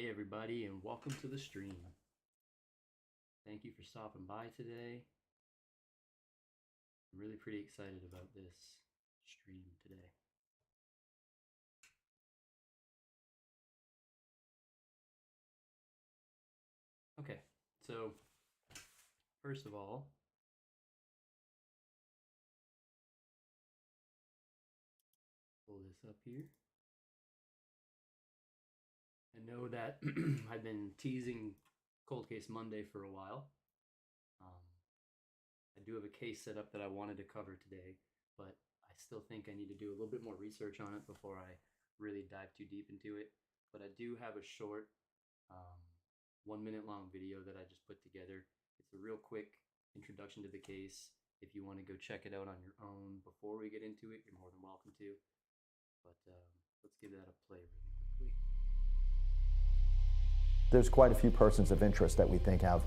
Hey everybody, and welcome to the stream. Thank you for stopping by today. I'm really pretty excited about this stream today. Okay, so first of all, pull this up here. I know that I've been teasing Cold Case Monday for a while. I do have a case set up that I wanted to cover today, but I still think I need to do a little bit more research on it before I really dive too deep into it. But I do have a short, um, 1 minute long video that I just put together. It's a real quick introduction to the case. If you want to go check it out on your own before we get into it, you're more than welcome to. But let's give that a play really quickly. There's quite a few persons of interest that we think have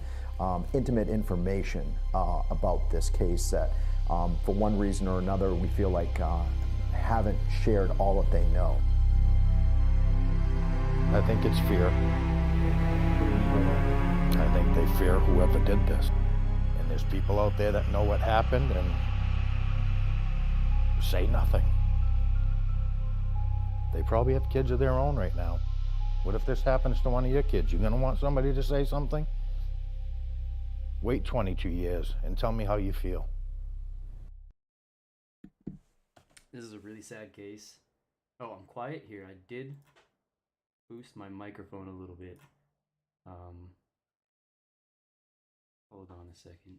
intimate information about this case that, for one reason or another, we feel like haven't shared all that they know. I think it's fear. I think they fear whoever did this. And there's people out there that know what happened and say nothing. They probably have kids of their own right now. What if this happens to one of your kids? You gonna want somebody to say something? Wait 22 years and tell me how you feel. This is a really sad case. Oh, I'm quiet here. I did boost my microphone a little bit. Hold on a second.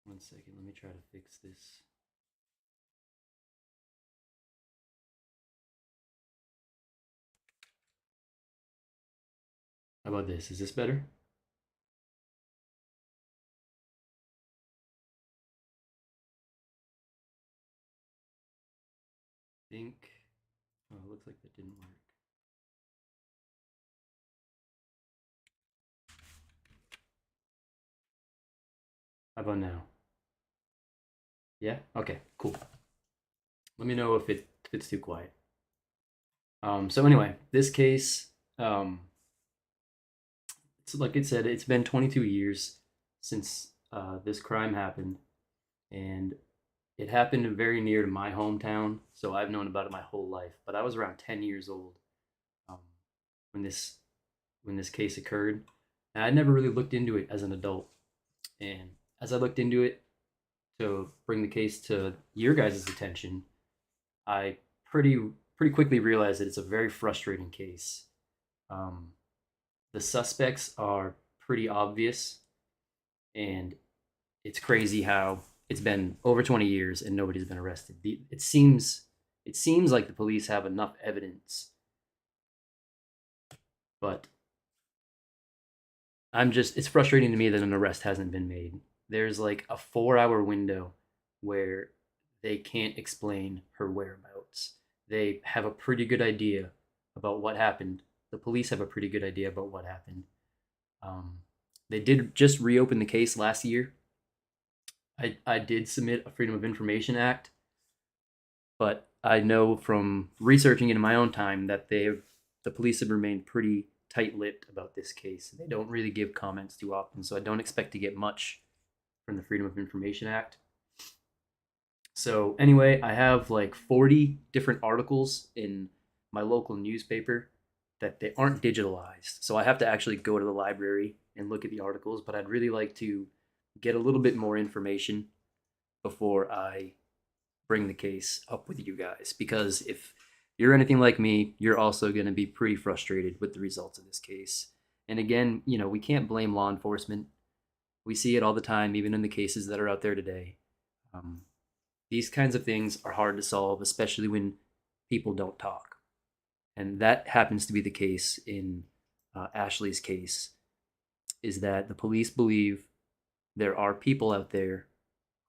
One second, let me try to fix this. How about this? Is this better? I think, oh, it looks like that didn't work. How about now? Yeah? Okay, cool. Let me know if it's too quiet. So anyway, this case, it's like it said, it's been 22 years since this crime happened, and it happened very near to my hometown, so I've known about it my whole life. But I was around 10 years old um, when this case occurred, and I never really looked into it as an adult. And as I looked into it to bring the case to your guys' attention, I pretty quickly realized that it's a very frustrating case. The suspects are pretty obvious, and it's crazy how it's been over 20 years and nobody's been arrested. It seems like the police have enough evidence, but it's frustrating to me that an arrest hasn't been made. There's like a 4-hour window where they can't explain her whereabouts. They have a pretty good idea about what happened. The police have a pretty good idea about what happened. They did just reopen the case last year. I did submit a Freedom of Information Act, but I know from researching it in my own time that the police have remained pretty tight-lipped about this case. They don't really give comments too often, so I don't expect to get much from the Freedom of Information Act. So anyway, I have like 40 different articles in my local newspaper that they aren't digitalized. So I have to actually go to the library and look at the articles, but I'd really like to get a little bit more information before I bring the case up with you guys, because if you're anything like me, you're also going to be pretty frustrated with the results of this case. And again, we can't blame law enforcement. We see it all the time, even in the cases that are out there today. These kinds of things are hard to solve, especially when people don't talk. And that happens to be the case in Ashley's case, is that the police believe there are people out there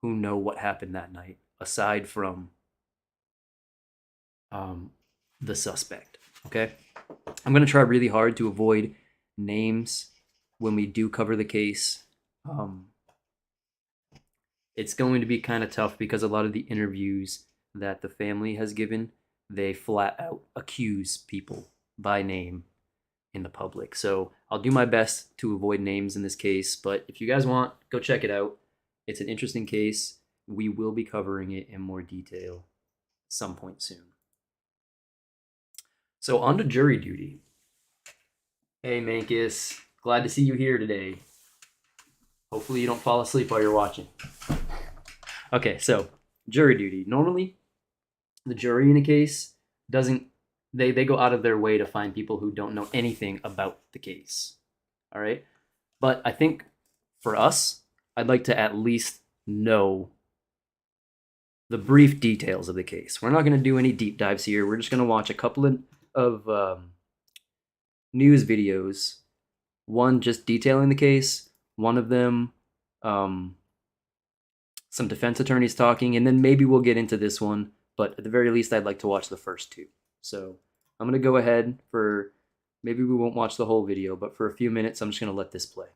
who know what happened that night, aside from the suspect. Okay, I'm gonna try really hard to avoid names when we do cover the case. It's going to be kind of tough because a lot of the interviews that the family has given, they flat out accuse people by name in the public. So I'll do my best to avoid names in this case, but if you guys want, go check it out. It's an interesting case. We will be covering it in more detail some point soon. So on to jury duty. Hey Mankus, glad to see you here today. Hopefully you don't fall asleep while you're watching. Okay, so jury duty. Normally, the jury in a case doesn't, they go out of their way to find people who don't know anything about the case. All right? But I think for us, I'd like to at least know the brief details of the case. We're not going to do any deep dives here. We're just going to watch a couple of news videos. One just detailing the case, one of them some defense attorneys talking, and then maybe we'll get into this one, but at the very least I'd like to watch the first two. So I'm going to go ahead for, maybe we won't watch the whole video, but for a few minutes I'm just going to let this play.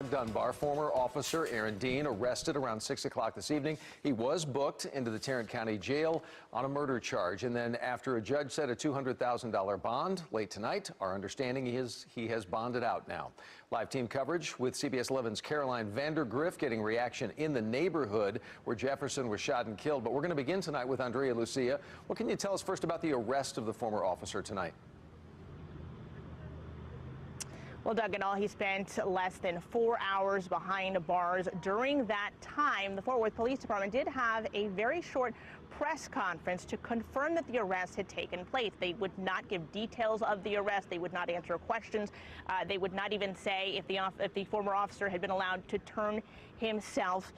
Dunbar, former officer Aaron Dean, arrested around 6 o'clock this evening. He was booked into the Tarrant County Jail on a murder charge. And then after a judge set a $200,000 bond late tonight, our understanding is he has bonded out now. Live team coverage with CBS 11's Caroline Vandergriff getting reaction in the neighborhood where Jefferson was shot and killed. But we're going to begin tonight with Andrea Lucia. What can you tell us first about the arrest of the former officer tonight? Well, Doug, in all, he spent less than 4 hours behind bars. During that time, the Fort Worth Police Department did have a very short press conference to confirm that the arrest had taken place. They would not give details of the arrest. They would not answer questions. They would not even say if the former officer had been allowed to turn himself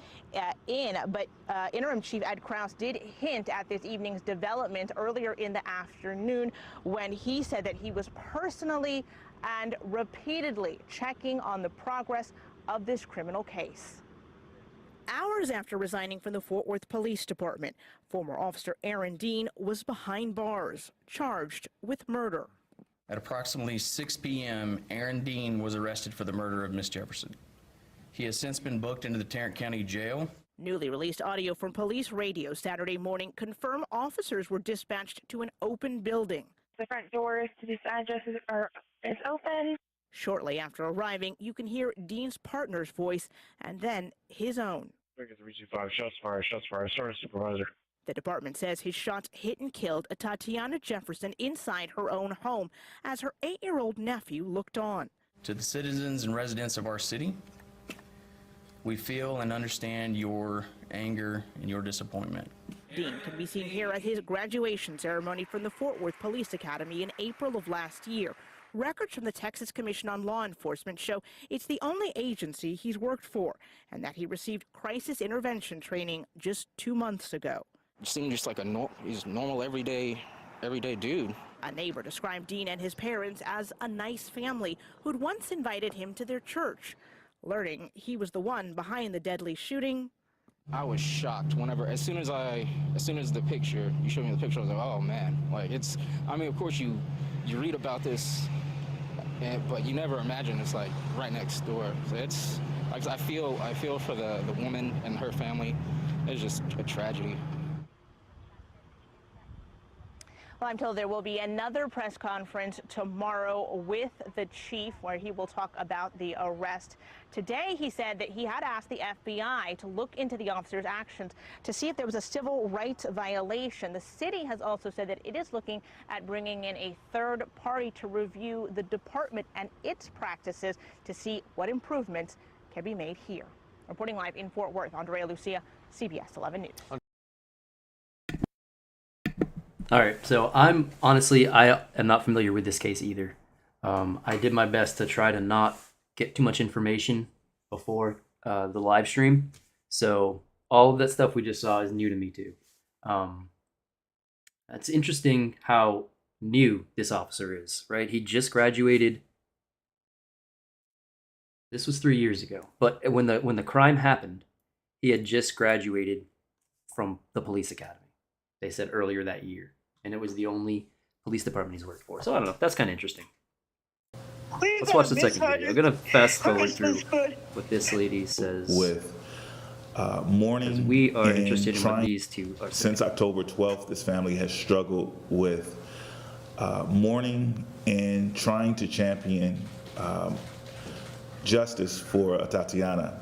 in. But Interim Chief Ed Krause did hint at this evening's development earlier in the afternoon when he said that he was personally and repeatedly checking on the progress of this criminal case. Hours after resigning from the Fort Worth Police Department, former officer Aaron Dean was behind bars, charged with murder. At approximately 6 p.m., Aaron Dean was arrested for the murder of Miss Jefferson. He has since been booked into the Tarrant County Jail. Newly released audio from police radio Saturday morning confirm officers were dispatched to an open building. The front doors to this address is open. Shortly after arriving, you can hear Dean's partner's voice and then his own. 325, shots fired, Sergeant Supervisor. The department says his shots hit and killed a Tatiana Jefferson inside her own home as her 8-year-old nephew looked on. To the citizens and residents of our city, we feel and understand your anger and your disappointment. Dean can be seen here at his graduation ceremony from the Fort Worth Police Academy in April of last year. Records from the Texas Commission on Law Enforcement show it's the only agency he's worked for, and that he received crisis intervention training just 2 months ago. It seemed just like he's normal, everyday dude. A neighbor described Dean and his parents as a nice family who'd once invited him to their church. Learning he was the one behind the deadly shooting, I was shocked as soon as the picture, you showed me the picture, I was like, oh man, like of course you read about this, but you never imagine it's like right next door. So it's like, I feel for the woman and her family. It's just a tragedy. Well, I'm told there will be another press conference tomorrow with the chief where he will talk about the arrest. Today, he said that he had asked the FBI to look into the officer's actions to see if there was a civil rights violation. The city has also said that it is looking at bringing in a third party to review the department and its practices to see what improvements can be made here. Reporting live in Fort Worth, Andrea Lucia, CBS 11 News. All right, so I am not familiar with this case either. I did my best to try to not get too much information before the live stream. So all of that stuff we just saw is new to me too. It's interesting how new this officer is, right? He just graduated. This was 3 years ago, but when the crime happened, he had just graduated from the police academy. They said earlier that year, and it was the only police department he's worked for. So I don't know. That's kind of interesting. Let's watch the second video. I'm gonna fast forward through what this lady says. With mourning, we are and interested in what trying, these two are saying. Since October 12th, this family has struggled with mourning and trying to champion justice for Tatiana.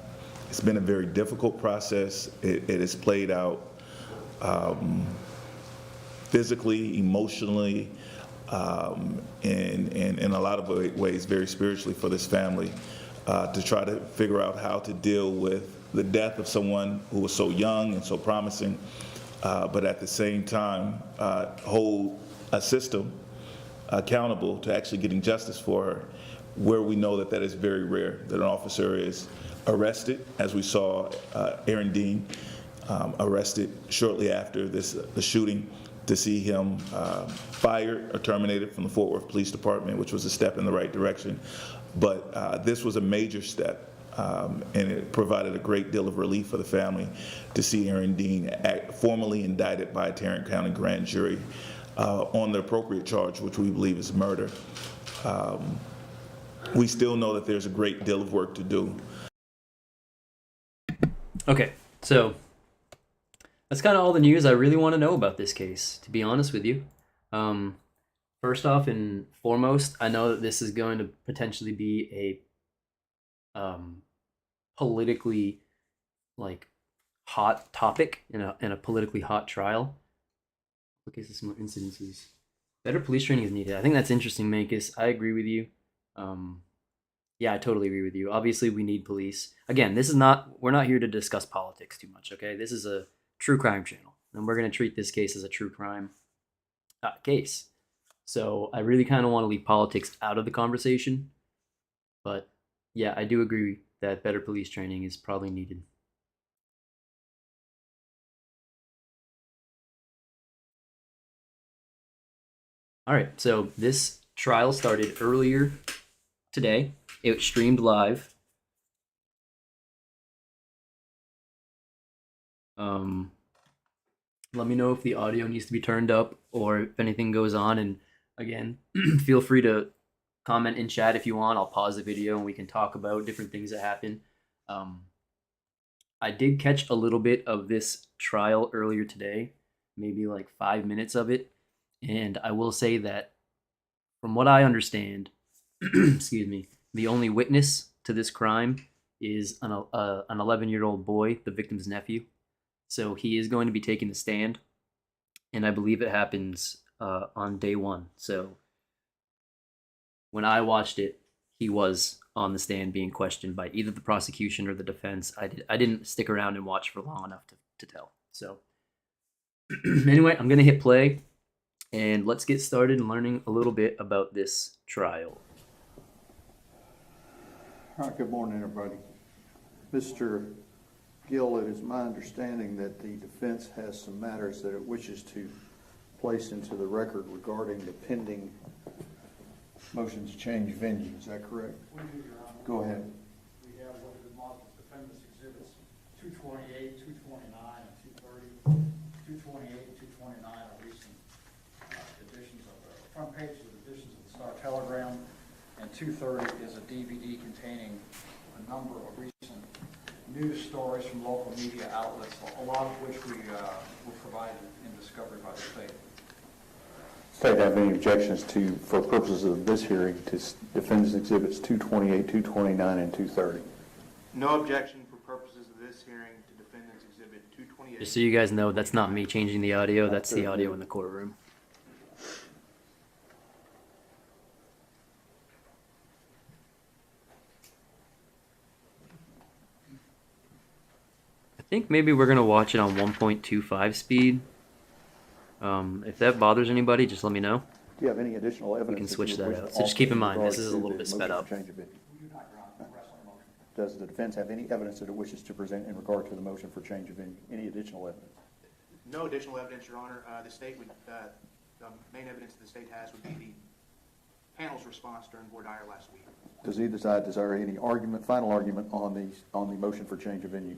It's been a very difficult process. It has played out physically, emotionally, and in a lot of ways, very spiritually for this family, to try to figure out how to deal with the death of someone who was so young and so promising, but at the same time, hold a system accountable to actually getting justice for her, where we know that that is very rare, that an officer is arrested, as we saw Aaron Dean arrested shortly after the shooting, to see him fired or terminated from the Fort Worth Police Department, which was a step in the right direction. But this was a major step, and it provided a great deal of relief for the family to see Aaron Dean formally indicted by a Tarrant County grand jury on the appropriate charge, which we believe is murder. We still know that there's a great deal of work to do. Okay, so that's kind of all the news I really want to know about this case, to be honest with you. First off and foremost, I know that this is going to potentially be a politically hot topic in a politically hot trial. Okay, so some more incidences. Better police training is needed. I think that's interesting, Mankus. I agree with you. Yeah, I totally agree with you. Obviously, we need police. Again, we're not here to discuss politics too much, okay? This is a true crime channel, and we're going to treat this case as a true crime case. So I really kind of want to leave politics out of the conversation. But yeah, I do agree that better police training is probably needed. All right, so this trial started earlier today. It was streamed live. Let me know if the audio needs to be turned up or if anything goes on. And again, feel free to comment in chat if you want. I'll pause the video and we can talk about different things that happen. I did catch a little bit of this trial earlier today, maybe like 5 minutes of it. And I will say that from what I understand, excuse me, the only witness to this crime is an 11-year-old boy, the victim's nephew. So he is going to be taking the stand, and I believe it happens on day one. So when I watched it, he was on the stand being questioned by either the prosecution or the defense. I didn't stick around and watch for long enough to tell. So anyway, I'm going to hit play, and let's get started learning a little bit about this trial. All right, good morning, everybody. Mr. Gill, it is my understanding that the defense has some matters that it wishes to place into the record regarding the pending motion to change venue. Is that correct? We do, Your Honor. Go ahead. We have what is marked as defendants exhibits 228, 229, and 230. 228 and 229 are recent editions of the front pages of editions of the Star Telegram, and 230 is a DVD containing a number of recent news stories from local media outlets, a lot of which were provided in discovery by the state. State have any objections to, for purposes of this hearing, to defendants exhibits 228, 229, and 230? No objection for purposes of this hearing to defendants exhibit 228. Just so you guys know, that's not me changing the audio. That's the audio in the courtroom. I think maybe we're going to watch it on 1.25 speed. If that bothers anybody, just let me know. Do you have any additional evidence? We can switch that out. So just keep in mind, this is a little bit sped up. Does the defense have any evidence that it wishes to present in regard to the motion for change of venue? Any additional evidence? No additional evidence, Your Honor. The state would, the main evidence the state has would be the panel's response during voir dire last week. Does either side desire any argument, final argument on the motion for change of venue?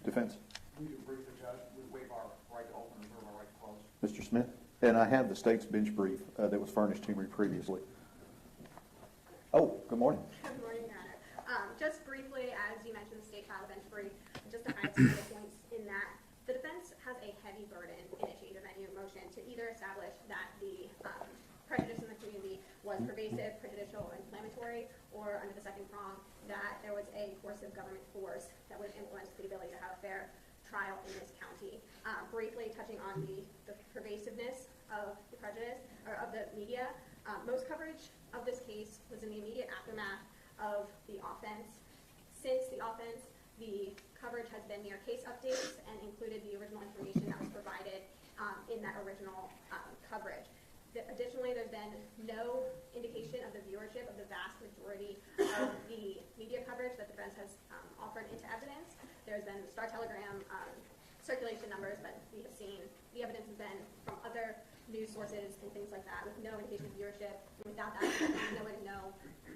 Defense? We can brief the judge, we waive our right to open, reserve our right to close. Mr. Smith? And I have the state's bench brief that was furnished to me previously. Oh, good morning. Good morning, Your Honor. Just briefly, as you mentioned, the state filed a bench brief, just to highlight some of the points in that. The defense has a heavy burden in a change of venue motion to either establish that the prejudice in the community was pervasive, prejudicial, or inflammatory, or under the second prong, that there was a coercive government force that would influence the ability to have a fair trial in this county. Briefly touching on the pervasiveness of the prejudice, or of the media, most coverage of this case was in the immediate aftermath of the offense. Since the offense, the coverage has been near case updates and included the original information that was provided in that original coverage. Additionally, there's been no indication of the viewership of the vast majority of the media coverage that the defense has offered into evidence. There's been Star Telegram circulation numbers, but we have seen the evidence has been from other news sources and things like that, with no indication of viewership. And without that, there's no way to know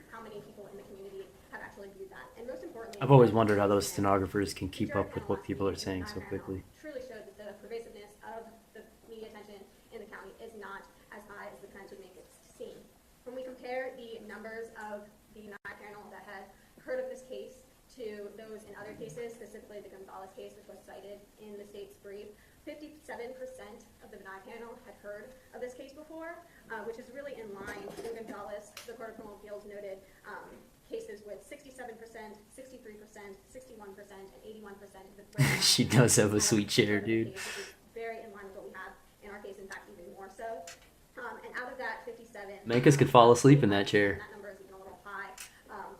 how many people in the community have actually viewed that. And most importantly, I've always wondered how those stenographers can keep up with what people are saying so quickly. Truly showed that the pervasiveness of the media attention in the county is not as high as the trends would make it seem. When we compare the numbers of the denial panel that had heard of this case to those in other cases, specifically the Gonzalez case, which was cited in the state's brief, 57% of the denial panel had heard of this case before, which is really in line with Gonzalez. The Court of Criminal Appeals noted cases with 67%, 63%, 61%, and 81% of the She does have a sweet chair, dude. Very in line with what we have in our case, in fact, even more so. And out of that 57, Mankus could fall asleep in that chair. that number is even a little high.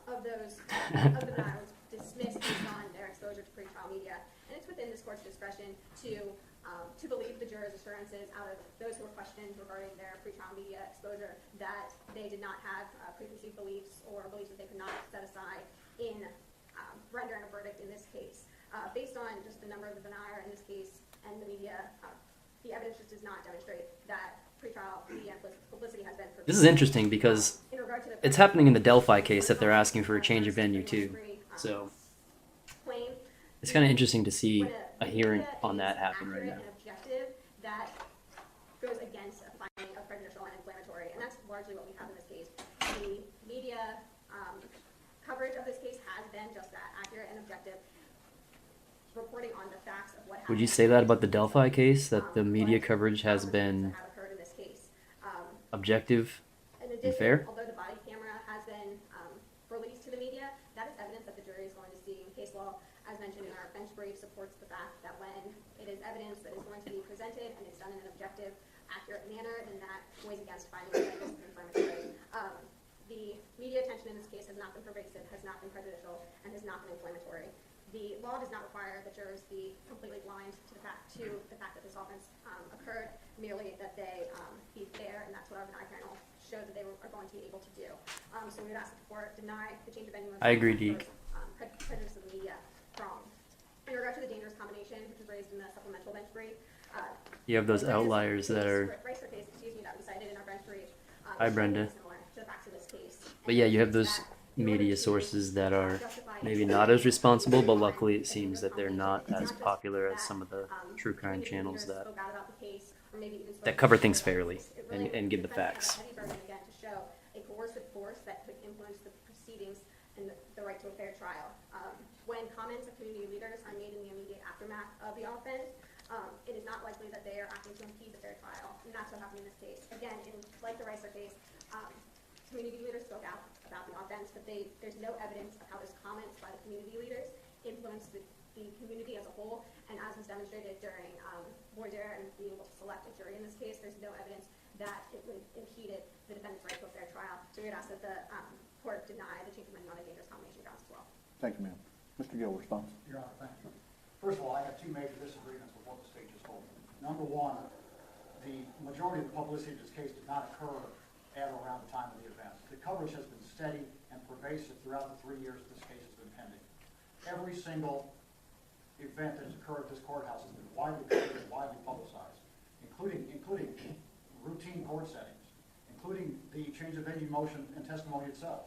Of those, of the denials dismissed based on their exposure to pretrial media, and it's within this court's discretion to believe the jurors' assurances out of those who were questioned regarding their pretrial media exposure that they did not have preconceived beliefs or beliefs that they could not set aside in rendering a verdict in this case. Based on just the number of the denier in this case and the media, the evidence just does not demonstrate that pretrial media publicity has been. This is interesting because it's happening in the Delphi case that they're asking for a change of venue too. So it's kind of interesting to see a hearing on that happen right now. An objective that goes against a finding of prejudicial and inflammatory, and that's largely what we have in this case. The media coverage of this case has been just that, accurate and objective, reporting on the facts of what happened. Would you say that about the Delphi case, that the media coverage has been objective and fair? Although the body camera has been released to the media, that is evidence that the jury is going to see. Case law, as mentioned in our bench brief, supports the fact that when it is evidence that is going to be presented and it's done in an objective, accurate manner, then that weighs against finding that this is inflammatory. The media attention in this case has not been pervasive, has not been prejudicial, and has not been inflammatory. The law does not require that jurors be completely blind to the fact that this offense occurred, merely that they be fair, and that's what our denial panel showed that they are going to be able to do. So we would ask the court deny the change of venue. I agree, Deke. Prejudice of the media from. In regard to the dangerous combination, which was raised in the supplemental bench brief, You have those outliers that are. that we cited in our bench brief. Hi, Brenda. Similar to the facts of this case. But yeah, you have those media sources that are maybe not as responsible, but luckily it seems that they're not as popular as some of the true crime channels that cover things fairly and give the facts. Again, to show a coercive force that could influence the proceedings and the right to a fair trial. When comments of community leaders are made in the immediate aftermath of the offense, it is not likely that they are acting to impede the fair trial, and that's what happened in this case. Again, like the Ricer case, community leaders spoke out about the offense, but there's no evidence of how those comments by the community leaders influenced the community as a whole, and as was demonstrated during voir dire and being able to select a jury in this case, there's no evidence that it would impeded the defendant's right to a fair trial. So we would ask that the court deny the change of venue on a dangerous combination grounds as well. Thank you, ma'am. Mr. Gill, response. Your Honor, thank you. First of all, I have two major disagreements with what the state just told me. Number one, the majority of the publicity of this case did not occur at or around the time of the event. The coverage has been steady and pervasive throughout the 3 years this case has been pending. Every single event that has occurred at this courthouse has been widely covered and widely publicized, including routine court settings, including the change of venue motion and testimony itself,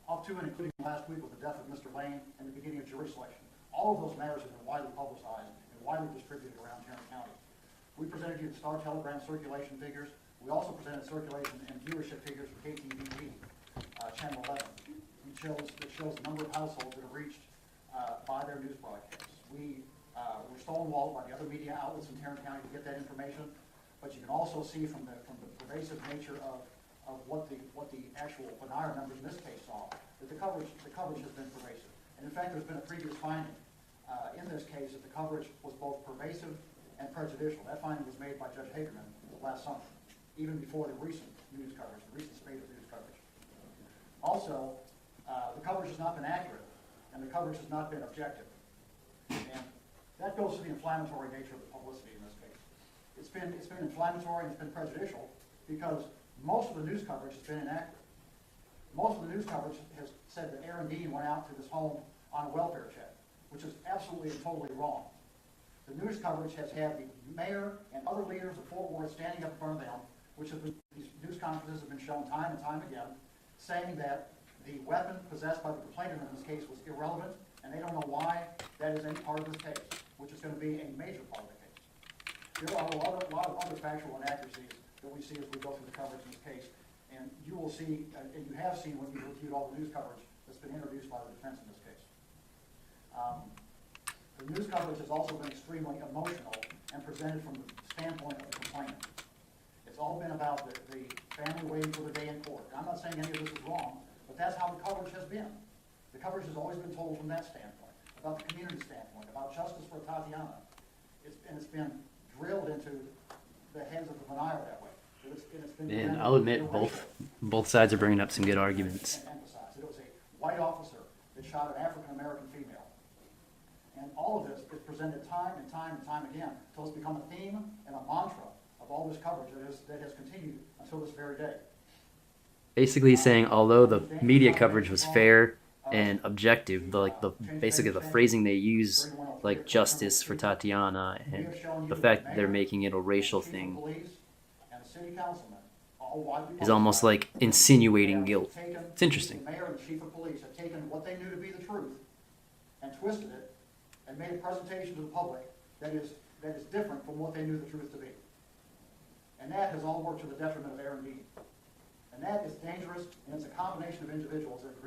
up to and including last week with the death of Mr. Lane and the beginning of jury selection. All of those matters have been widely publicized and widely distributed around Tarrant County. We presented you the Star Telegram circulation figures. We also presented circulation and viewership figures for KTVB, Channel 11, that shows the number of households that are reached by their news broadcasts. We were stonewalled by the other media outlets in Tarrant County to get that information, but you can also see from the pervasive nature of what the actual Benaire members in this case saw, that the coverage has been pervasive. And in fact, there's been a previous finding in this case that the coverage was both pervasive and prejudicial. That finding was made by Judge Hagerman last summer, even before the recent news coverage, the recent spate of news coverage. Also, the coverage has not been accurate, and the coverage has not been objective. And that goes to the inflammatory nature of the publicity in this case. It's been inflammatory and it's been prejudicial because most of the news coverage has been inaccurate. Most of the news coverage has said that Aaron Dean went out to this home on a welfare check, which is absolutely and totally wrong. The news coverage has had the mayor and other leaders of Fort Worth standing up in front of them, which have been, these news conferences have been shown time and time again, saying that the weapon possessed by the complainant in this case was irrelevant, and they don't know why that is any part of this case, which is going to be a major part of the case. There are a lot of other factual inaccuracies that we see as we go through the coverage in this case, and you will see, and you have seen when you've reviewed all the news coverage that's been introduced by the defense in this case. The news coverage has also been extremely emotional and presented from the standpoint of the complainant. It's all been about the family waiting for their day in court. And I'm not saying any of this is wrong, but that's how the coverage has been. The coverage has always been told from that standpoint, about the community standpoint, about justice for Tatiana. It's been drilled into the heads of the Benaire that way. And I'll admit, both sides are bringing up some good arguments. And emphasized. It was a white officer that shot an African-American female. And all of this is presented time and time and time again until it's become a theme and a mantra of all this coverage that has continued until this very day. Basically saying, although the media coverage was fair and objective, basically the phrasing they use, like justice for Tatiana, and the fact that they're making it a racial thing, is almost like insinuating guilt. It's interesting. The mayor and the chief of police have taken what they knew to be the truth and twisted it and made a presentation to the public that is different from what they knew the truth to be. And that has all worked to the detriment of Aaron Dean. And that is dangerous, and it's a combination of individuals that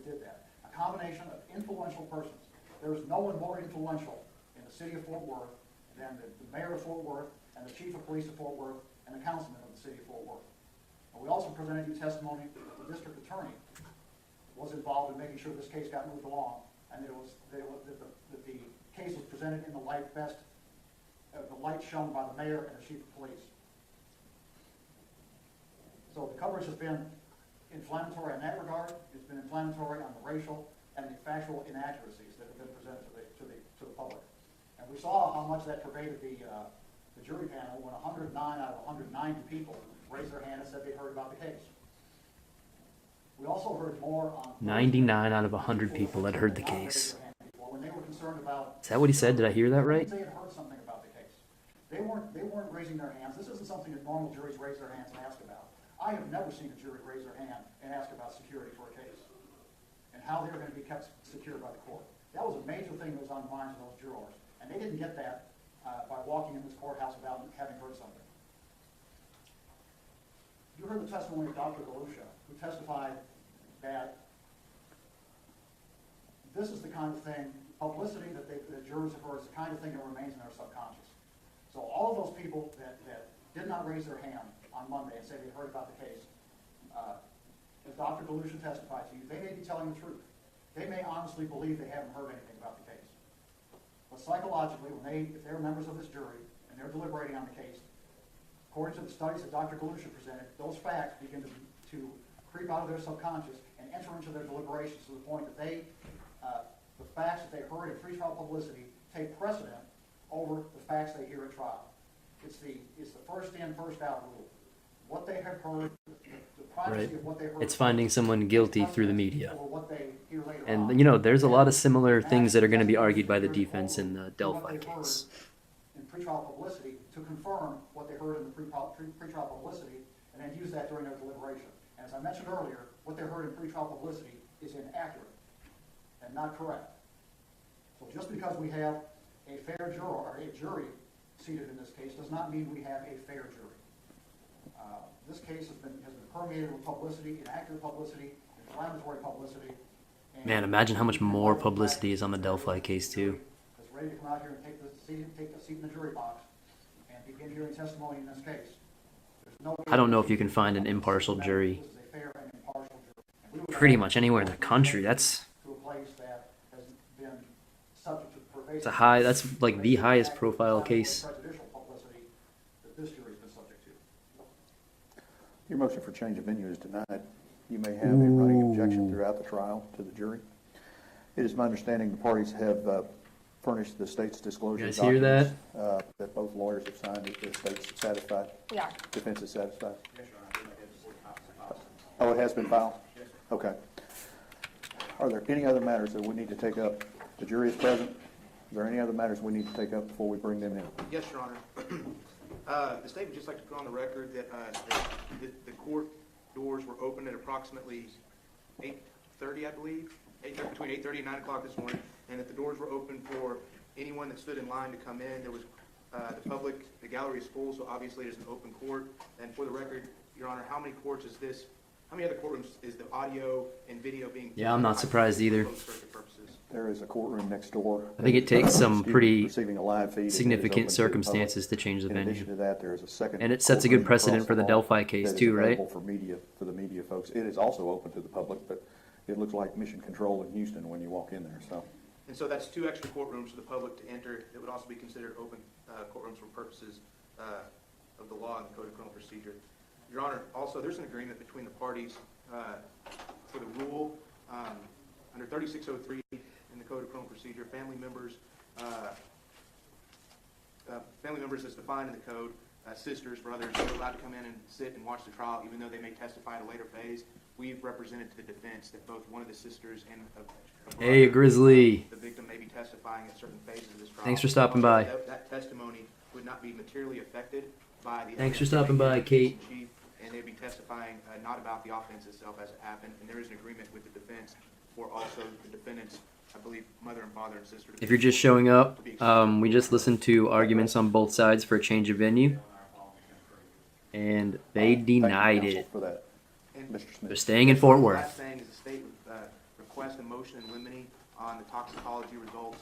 did that. A combination of influential persons. There is no one more influential in the city of Fort Worth than the mayor of Fort Worth and the chief of police of Fort Worth and the councilman of the city of Fort Worth. And we also presented you testimony that the district attorney was involved in making sure this case got moved along, and that the case was presented in the light shown by the mayor and the chief of police. So the coverage has been inflammatory in that regard. It's been inflammatory on the racial and the factual inaccuracies that have been presented to the public. And we saw how much that pervaded the jury panel when 109 out of 190 people raised their hand and said they heard about the case. We also heard more on 99 out of 100 people had heard the case. When they were concerned about, Is that what he said? Did I hear that right? they had heard something about the case. They weren't raising their hands. This isn't something that normal juries raise their hands and ask about. I have never seen a jury raise their hand and ask about security for a case and how they're going to be kept secure by the court. That was a major thing that was on the minds of those jurors, and they didn't get that by walking in this courthouse without having heard something. You heard the testimony of Dr. Galusha, who testified that this is the kind of thing, publicity that the jurors have heard is the kind of thing that remains in their subconscious. So all of those people that did not raise their hand on Monday and say they heard about the case, as Dr. Galusha testified to you, they may be telling the truth. They may honestly believe they haven't heard anything about the case. But psychologically, if they're members of this jury and they're deliberating on the case, according to the studies that Dr. Galusha presented, those facts begin to creep out of their subconscious and enter into their deliberations to the point that the facts that they heard in pretrial publicity take precedent over the facts they hear at trial. It's the first in, first out rule. What they have heard, the privacy of what they heard. It's finding someone guilty through the media. Over what they hear later And, on. there's a lot of similar things that are going to be argued by the defense in the Delphi case. In pretrial publicity to confirm what they heard in the pretrial publicity and then use that during their deliberation. And as I mentioned earlier, what they heard in pretrial publicity is inaccurate and not correct. So just because we have a fair juror or a jury seated in this case does not mean we have a fair jury. This case has been permeated with publicity, inaccurate publicity, inflammatory publicity. Man, imagine how much more publicity is on the Delphi case too. Is ready to come out here and take the seat in the jury box and begin hearing testimony in this case. There's no I don't know if you can find an impartial jury This is a fair and impartial jury. And we would pretty much anywhere in the country. That's to a place that has been subject to pervasive. it's a high. That's like the highest profile case. Prejudicial publicity that this jury's been subject to. Your motion for change of venue is denied. You may have a running objection throughout the trial to the jury. It is my understanding the parties have furnished the state's disclosure You guys hear documents that both lawyers have signed. Is the state satisfied? We are. Defense is satisfied? Yes, Your Honor. I think I did before the cops. Oh, it has been filed? Yes, sir. Okay. Are there any other matters that we need to take up? The jury is present. Are there any other matters we need to take up before we bring them in? Yes, Your Honor. The state would just like to put on the record that the court doors were open at approximately 8:30, I believe, between 8:30 and 9 o'clock this morning, and that the doors were open for anyone that stood in line to come in. There was the public, the gallery is full, so obviously it is an open court. And for the record, Your Honor, how many courts is this? How many other courtrooms is the audio and video being? Yeah, I'm not surprised either. There is a courtroom next door. I think it takes some pretty Receiving a live feed. It is open significant to the circumstances to change the public. In addition venue. to that, there is a second. And it sets a good courtroom precedent across for the hall Delphi case that is too, right? available for the media folks. It is also open to the public, but it looks like Mission Control in Houston when you walk in there, so. And so that's 2 extra courtrooms for the public to enter. It would also be considered open courtrooms for purposes of the law and the Code of Criminal Procedure. Your Honor, also, there's an agreement between the parties for the rule under 3603 in the Code of Criminal Procedure. Family members as defined in the code, sisters, brothers, they're allowed to come in and sit and watch the trial, even though they may testify at a later phase. We've represented to the defense that both one of the sisters and a brother, Hey, Grizzly. the victim may be testifying at certain phases of this trial. Thanks for stopping by. That testimony would not be materially affected by the. Thanks for stopping by, Kate. Chief, and they'd be testifying not about the offense itself as it happened. And there is an agreement with the defense for also the defendant's, I believe, mother and father and sister. If you're just showing up, we just listened to arguments on both sides for a change of venue, and they denied Thank you, it. counsel, for that, And Mr. Smith. They're staying in Fort the Worth. last thing is the state would request a motion in limine on the toxicology results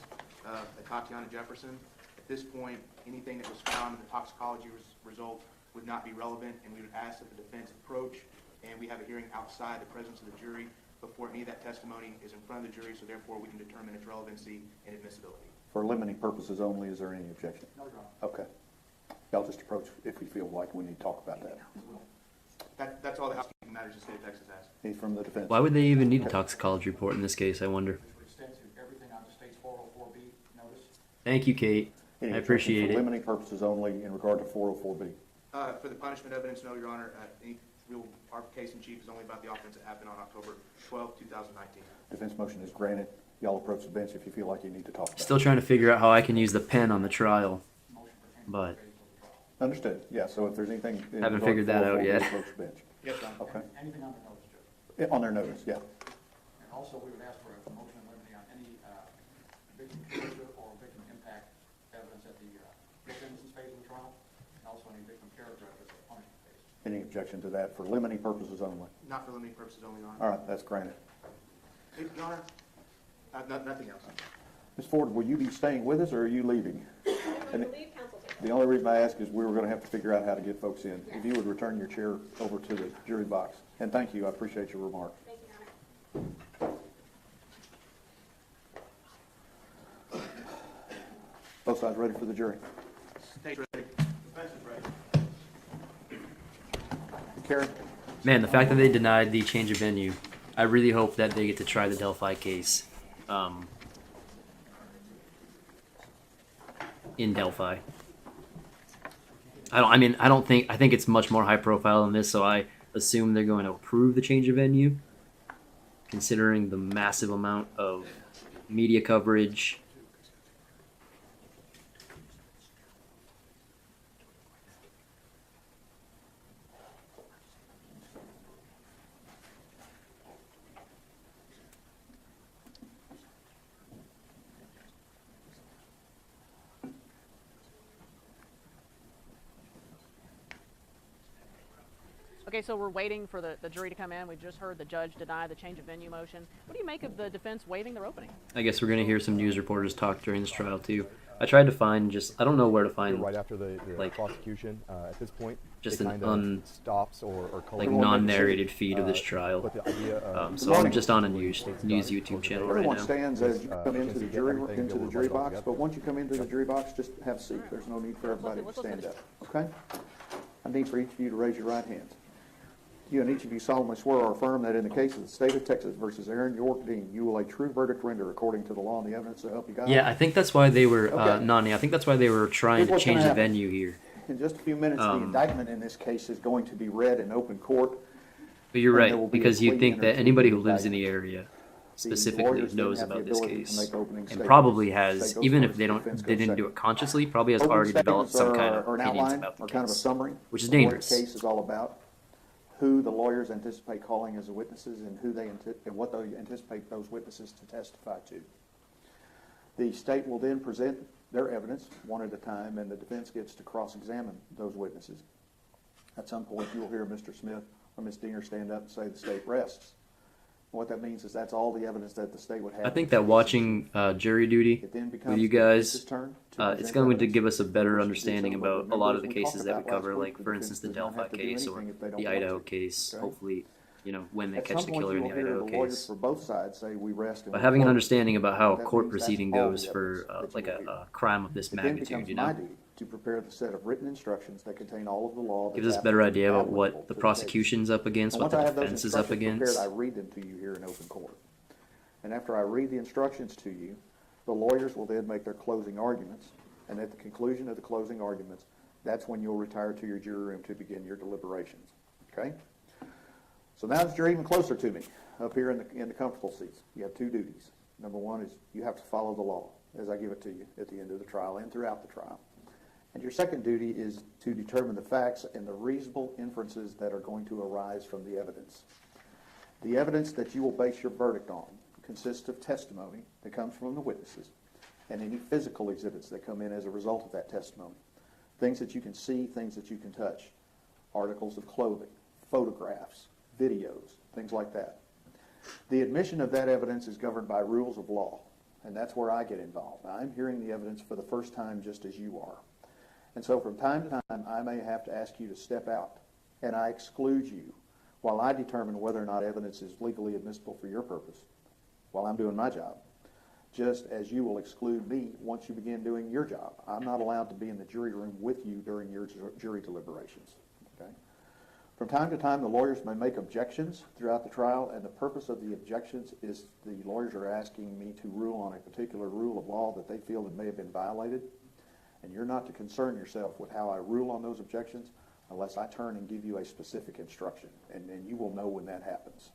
of Tatiana Jefferson. At this point, anything that was found in the toxicology result would not be relevant, and we would ask that the defense approach, and we have a hearing outside the presence of the jury before any of that testimony is in front of the jury, so therefore we can determine its relevancy and admissibility. For limiting purposes only, is there any objection? No, Your Honor. Okay. Y'all just approach if you feel like we need to talk about that. That's all the housekeeping matters the state of Texas has. He's from the defense. Why would they even need a toxicology report in this case, I wonder? Which would extend to everything on the state's 404B notice. Thank you, Kate. Any I objection appreciate for it. limiting purposes only in regard to 404B. For the punishment evidence, no, Your Honor. Our case in chief is only about the offense that happened on October 12, 2019. Defense motion is granted. Y'all approach the bench if you feel like you need to talk about Still it. trying to figure out how I can use the pen on the trial, but Understood. Yeah, so if there's anything. in Haven't regard to figured that out 404B, yet. Approach the bench. Yes, Your Honor. Okay. Anything on the notice, Judge. On their notice, yeah. And also, we would ask for a motion in limine on any victim character or victim impact evidence at the innocence phase of the trial, and also any victim character evidence at the punishment phase. Any objection to that for limiting purposes only? Not for limiting purposes only, Your Honor. All right, that's granted. Your Honor, nothing else. Ms. Ford, will you be staying with us or are you leaving? I believe counsel table. The only reason I ask is we were going to have to figure out how to get folks in. If you would return your chair over to the jury box. And thank you, I appreciate your remark. Thank you, Your Honor. Both sides ready for the jury? State's ready. Defense is ready. Karen? man, the fact that they denied the change of venue, I really hope that they get to try the Delphi case in Delphi. I think it's much more high profile than this, so I assume they're going to approve the change of venue, considering the massive amount of media coverage. Okay, so we're waiting for the jury to come in. We just heard the judge deny the change of venue motion. What do you make of the defense waiving their opening? I guess we're going to hear some news reporters talk during this trial, too. I tried to find I don't know where to find, right after the like, prosecution at this point, just it an kind of stops or like non-narrated feed of this trial. but the idea So I'm just on a news YouTube channel right Everyone now. stands as you come into the jury box, but once you come into the jury box, just have a seat. There's no need for everybody to stand up, okay? I need for each of you to raise your right hands. You and each of you solemnly swear or affirm that in the case of the state of Texas versus Aaron York Dean, you will a true verdict render according to the law and the evidence to help you God? Yeah, I think that's why they were, Okay. Nani, I think that's why they were trying Here's to what's change gonna the happen. venue here. In just a few minutes, the indictment in this case is going to be read in open court. But you're and there will right, be a because you plea think entered that into anybody the who lives in indictment. the area The specifically lawyers then knows have the about this ability to case, make opening and statements. probably State has, goes even if first, they defense didn't goes do second. it consciously, probably has Opening already developed some statements kind of are an opinions outline about the or kind of a case, summary which is of what dangerous. the case is all about, who the lawyers anticipate calling as the witnesses, and and what they anticipate those witnesses to testify to. The state will then present their evidence one at a time, and the defense gets to cross-examine those witnesses. At some point, you'll hear Mr. Smith or Ms. Diener stand up and say the state rests. What that means is that's all the evidence that the state would have. I think that watching jury duty It then with becomes you the guys, defense's turn to it's present going to evidence. give us a better Of course, understanding to do so, about but a lot of remember, the as we cases talked that we about cover, last week, like, the for defense instance, the does not have Delphi to do case or anything if they don't the want Idaho to, case. okay? Hopefully, when they At catch some the point, killer you in will the hear Idaho the lawyers case. for both sides say we rest and But we having an close. understanding about how a That court means that's proceeding all goes the for evidence that like you will hear. a crime of this It then magnitude, becomes you my know, duty to prepare the set of written instructions that contain all of the law. gives that's us a better idea about applicable what the to case. prosecution's up against, And what once the I have those defense is up instructions against. prepared, I read them to you here in open court. And after I read the instructions to you, the lawyers will then make their closing arguments. And at the conclusion of the closing arguments, that's when you'll retire to your jury room to begin your deliberations. Okay? So now that you're even closer to me, up here in the comfortable seats, you have two duties. Number one is you have to follow the law as I give it to you at the end of the trial and throughout the trial. And your second duty is to determine the facts and the reasonable inferences that are going to arise from the evidence. The evidence that you will base your verdict on consists of testimony that comes from the witnesses and any physical exhibits that come in as a result of that testimony. Things that you can see, things that you can touch, articles of clothing, photographs, videos, things like that. The admission of that evidence is governed by rules of law, and that's where I get involved. I'm hearing the evidence for the first time just as you are. And so from time to time, I may have to ask you to step out, and I exclude you while I determine whether or not evidence is legally admissible for your purpose, while I'm doing my job, just as you will exclude me once you begin doing your job. I'm not allowed to be in the jury room with you during your jury deliberations. Okay? From time to time, the lawyers may make objections throughout the trial, and the purpose of the objections is the lawyers are asking me to rule on a particular rule of law that they feel that may have been violated. And you're not to concern yourself with how I rule on those objections unless I turn and give you a specific instruction, and you will know when that happens.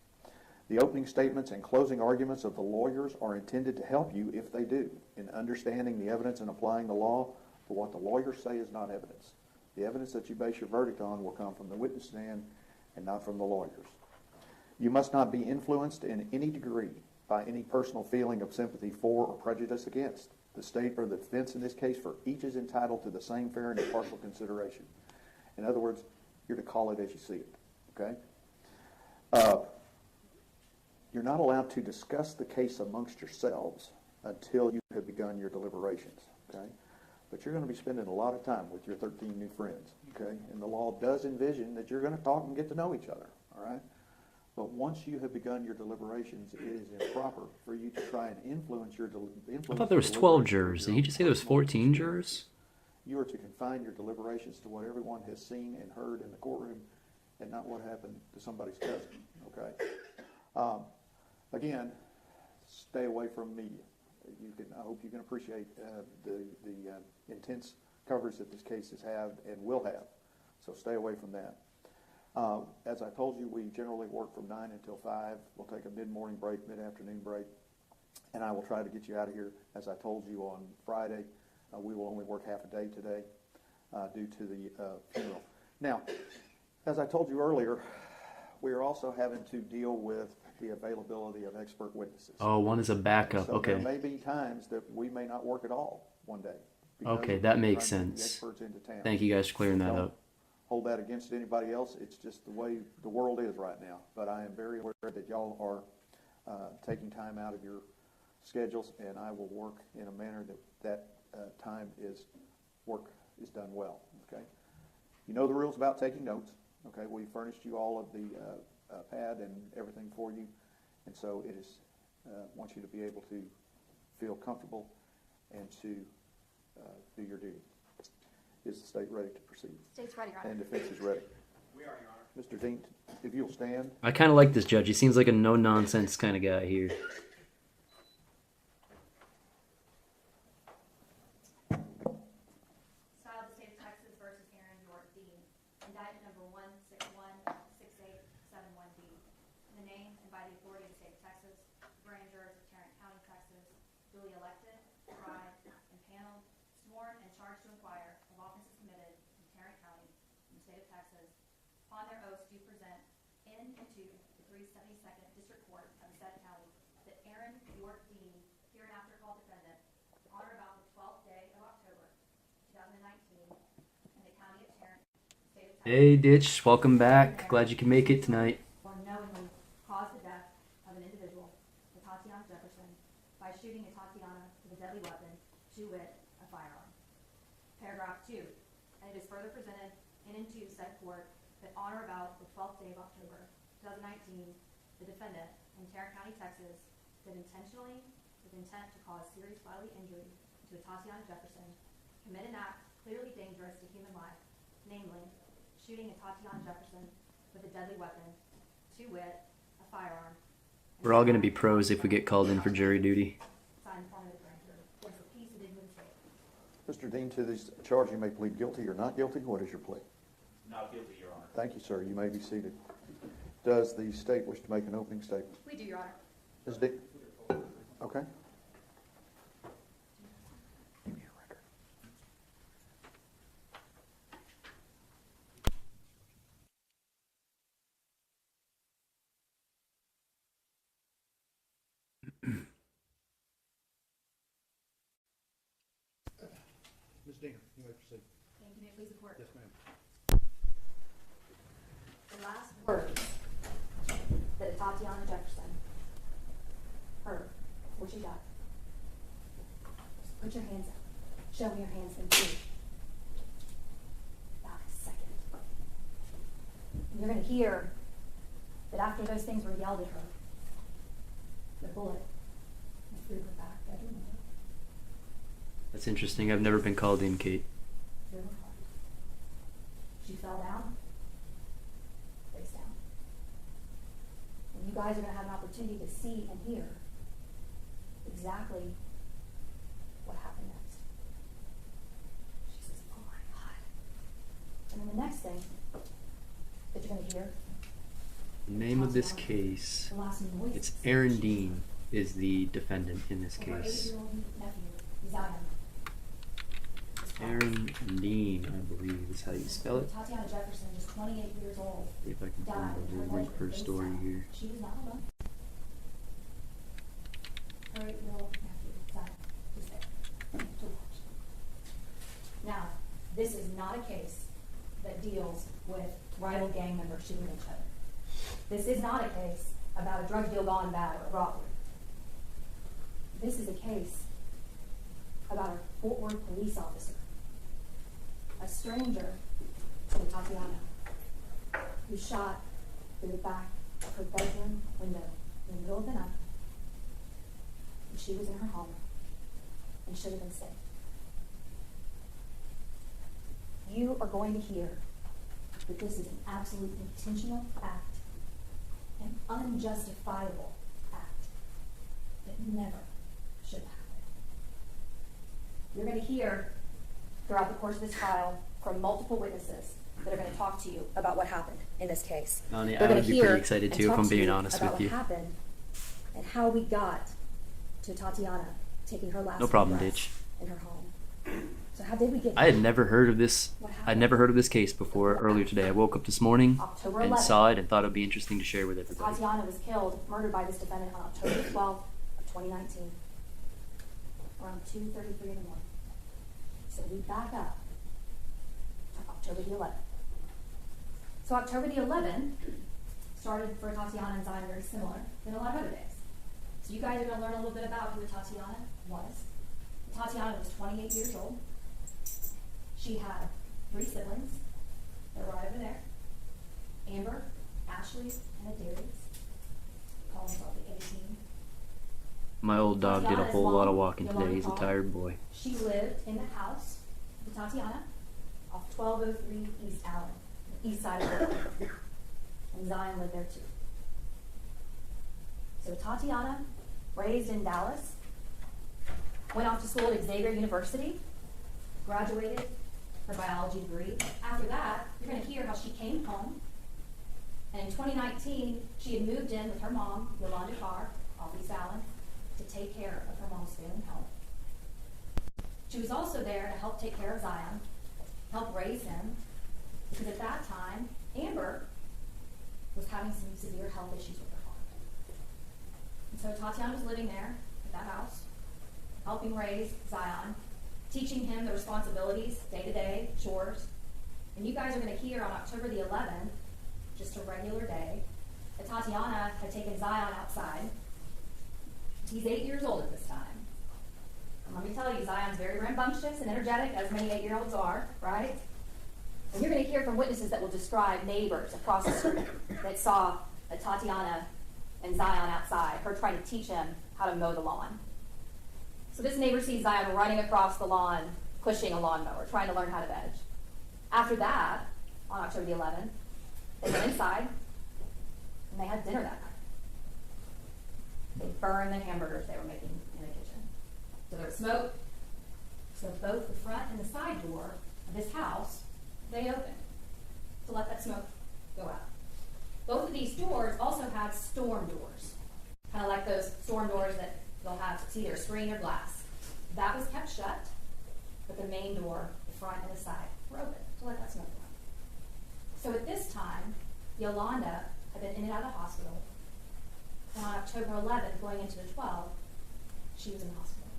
The opening statements and closing arguments of the lawyers are intended to help you, if they do, in understanding the evidence and applying the law. But what the lawyers say is not evidence. The evidence that you base your verdict on will come from the witness stand and not from the lawyers. You must not be influenced in any degree by any personal feeling of sympathy for or prejudice against. The state or the defense in this case for each is entitled to the same fair and impartial consideration. In other words, you're to call it as you see it. Okay? You're not allowed to discuss the case amongst yourselves until you have begun your deliberations. Okay? But you're going to be spending a lot of time with your 13 new friends. Okay? And the law does envision that you're going to talk and get to know each other. All right? But once you have begun your deliberations, it is improper for you to try and influence your deliberations. I thought there was 12 jurors. Did he just say there was 14 jurors? You are to confine your deliberations to what everyone has seen and heard in the courtroom and not what happened to somebody's cousin. Okay? Again, stay away from media. I hope you can appreciate the intense coverage that this case has had and will have. So stay away from that. As I told you, we generally work from 9 until 5. We'll take a mid-morning break, mid-afternoon break, and I will try to get you out of here. As I told you on Friday, we will only work half a day today due to the funeral. Now, as I told you earlier, we are also having to deal with the availability of expert witnesses. Oh, one is a backup. So Okay. there may be times that we may not work at all one day. Okay, that makes sense. Thank you guys for clearing that up. hold that against anybody else. It's just the way the world is right now. But I am very aware that y'all are taking time out of your schedules, and I will work in a manner that time is done well. Okay. You know the rules about taking notes. Okay. We furnished you all of the pad and everything for you, and so it is. Want you to be able to feel comfortable and to do your duty. Is the state ready to proceed? State's ready, Your Honor. And defense is ready. We are, Your Honor. Mr. Dean, if you'll stand. I kind of like this judge. He seems like a no-nonsense kind of guy here. Style of the State of Texas versus Aaron York Dean. Indictment number 1616871D. In the name and by the authority of the State of Texas, grand jurors of Tarrant County, Texas, duly elected, tried, impaneled, sworn, and charged to inquire of offenses committed in Tarrant County in the State of Texas, upon their oaths do present in and to the 372nd District Court of the said county that Aaron York Dean, hereinafter called defendant, on or about the 12th day of October 2019, in the county of Tarrant, State of Texas. Hey, Ditch. Welcome back. Glad you can make it tonight. Or knowingly caused the death of an individual, Tatiana Jefferson, by shooting at Tatiana with a deadly weapon, to wit, a firearm. Paragraph 2. And it is further presented in and to said court that on or about the 12th day of October 2019, the defendant in Tarrant County, Texas, did intentionally, with intent to cause serious bodily injury to Tatiana Jefferson, commit an act clearly dangerous to human life, namely, shooting at Tatiana Jefferson with a deadly weapon, to wit, a firearm. We're all going to be pros if we get called in for jury duty. Signed form of the grand jury. Was the piece that did with the state. Mr. Dean, to this charge, you may plead guilty or not guilty. What is your plea? Not guilty, Your Honor. Thank you, sir. You may be seated. Does the state wish to make an opening statement? We do, Your Honor. Ms. Dean? Okay. Give me your record. Ms. Dean, you may proceed. Thank you. May it please the court. Yes, ma'am. The last words that Tatiana Jefferson heard before she died was, "Put your hands up. Show me your hands and see." About a second. And you're going to hear that after those things were yelled at her, the bullet went through her back bedroom window, That's interesting. I've never been called in, Kate. through her heart. She fell down, face down. And you guys are going to have an opportunity to see and hear exactly what happened next. She says, "Oh my God." And then the next thing that you're going to hear, The name of this case, the last noise. it's Aaron Dean is the defendant in this of her case. 8-year-old nephew, Zion. Aaron Dean, I believe is how you spell it. Tatiana Jefferson, just 28 years old, See if I can died find in the her little leg her face story down. here. She was not alone. Her 8-year-old nephew, Zion, was there to watch. Now, this is not a case that deals with rival gang members shooting each other. This is not a case about a drug deal gone bad or a robbery. This is a case about a Fort Worth police officer, a stranger to Tatiana, who shot through the back of her bedroom window in the middle of the night when she was in her home and should have been safe. You are going to hear that this is an absolute intentional act, an unjustifiable act that never should happen. You're going to hear throughout the course of this trial from multiple witnesses that are going to talk to you about what happened in this case. Melanie, They're I gonna would be hear pretty excited and too if talk I'm to being you honest about with you. what happened and how we got to Tatiana taking her last No problem, breaths Ditch. in her home. So how did we get I had here? never heard of this. What I'd happened? never heard of this case before. Earlier today, I woke up this morning October and 11th. saw it and thought it'd be interesting to share with everybody. Tatiana was murdered by this defendant on October 12th of 2019, around 2:33 in the morning. So we back up to October the 11th. So October the 11th started for Tatiana and Zion very similar than a lot of other days. So you guys are going to learn a little bit about who Tatiana was. Tatiana was 28 years old. She had 3 siblings. They're right over there. Amber, Ashley, and Darius. Call himself the 18. My old dog did a Tatiana's whole mom, lot of walking Yolanda today. He's a Paul, tired boy. She lived in the house with Tatiana off 1203 East Allen, the east side of the building. And Zion lived there too. So Tatiana, raised in Dallas, went off to school at Xavier University, graduated her biology degree. After that, you're going to hear how she came home. And in 2019, she had moved in with her mom, Yolanda Carr, off East Allen, to take care of her mom's failing health. She was also there to help take care of Zion, help raise him, because at that time, Amber was having some severe health issues with her heart. And so Tatiana was living there at that house, helping raise Zion, teaching him the responsibilities, day-to-day, chores. And you guys are going to hear on October the 11th, just a regular day, that Tatiana had taken Zion outside. He's 8 years old at this time. And let me tell you, Zion's very rambunctious and energetic, as many 8-year-olds are, right? And you're going to hear from witnesses that will describe neighbors across the street that saw Tatiana and Zion outside, her trying to teach him how to mow the lawn. So this neighbor sees Zion running across the lawn, pushing a lawnmower, trying to learn how to veg. After that, on October the 11th, they went inside and they had dinner that night. They burned the hamburgers they were making in the kitchen. So there was smoke. So both the front and the side door of this house, they opened to let that smoke go out. Both of these doors also had storm doors, kind of like those storm doors that they'll have, it's either screen or glass. That was kept shut, but the main door, the front and the side, were open to let that smoke go out. So at this time, Yolanda had been in and out of the hospital. And on October 11th, going into the 12th, she was in the hospital.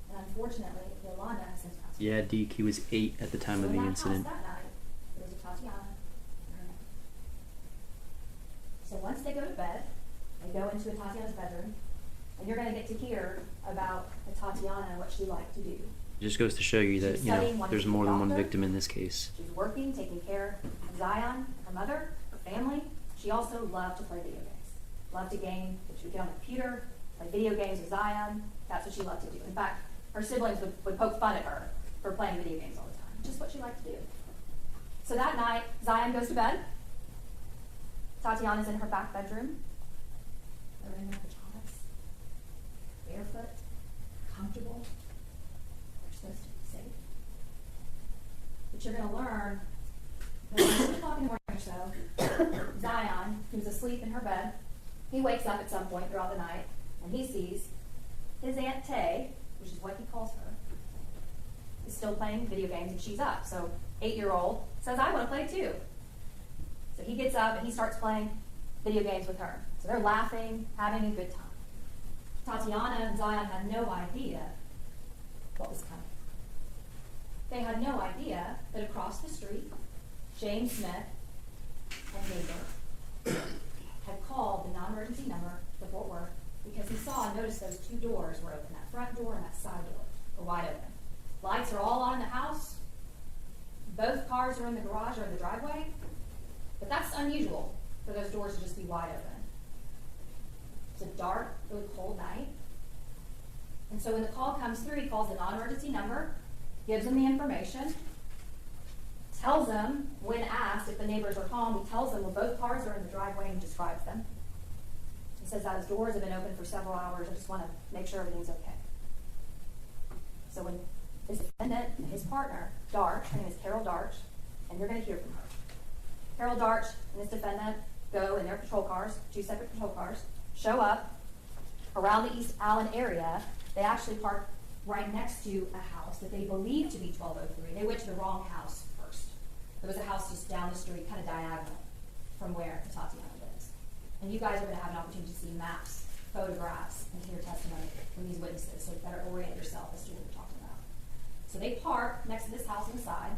And unfortunately, Yolanda has since passed away. Yeah, Deke, he was 8 at the time So of in the that incident. house that night, there was a Tatiana and her mother. So once they go to bed, they go into a Tatiana's bedroom, and you're going to get to hear about a Tatiana and what she liked to do. It just goes to show you that, you know, there's more than one victim in this case. She was working, taking care of Zion, her mother, her family. She also loved to play video games. Loved to game. She would get on the computer, play video games with Zion. That's what she loved to do. In fact, her siblings would poke fun at her for playing video games all the time. Just what she liked to do. So that night, Zion goes to bed. Tatiana's in her back bedroom. They're in their pajamas, barefoot, comfortable. They're supposed to be safe. But you're going to learn that at 6 o'clock in the morning or so, Zion, who's asleep in her bed, he wakes up at some point throughout the night, and he sees his Aunt Tay, which is what he calls her, is still playing video games, and she's up. So 8-year-old says, I want to play too. So he gets up and he starts playing video games with her. So they're laughing, having a good time. Tatiana and Zion had no idea what was coming. They had no idea that across the street, James Smith, a neighbor, had called the non-emergency number to Fort Worth because he saw and noticed those 2 doors were open. That front door and that side door were wide open. Lights are all on in the house. Both cars are in the garage or in the driveway. But that's unusual for those doors to just be wide open. It's a dark, really cold night. And so when the call comes through, he calls the non-emergency number, gives them the information, tells them, when asked if the neighbors are home, he tells them, well, both cars are in the driveway, and describes them. He says, those doors have been open for several hours. I just want to make sure everything's okay. So when his defendant and his partner, Darch, her name is Carol Darch, and you're going to hear from her. Carol Darch and his defendant go in their patrol cars, 2 separate patrol cars, show up around the East Allen area. They actually park right next to a house that they believe to be 1203. They went to the wrong house first. There was a house just down the street, kind of diagonal from where Tatiana lives. And you guys are going to have an opportunity to see maps, photographs, and hear testimony from these witnesses, so you better orient yourself as to what we're talking about. So they park next to this house on the side,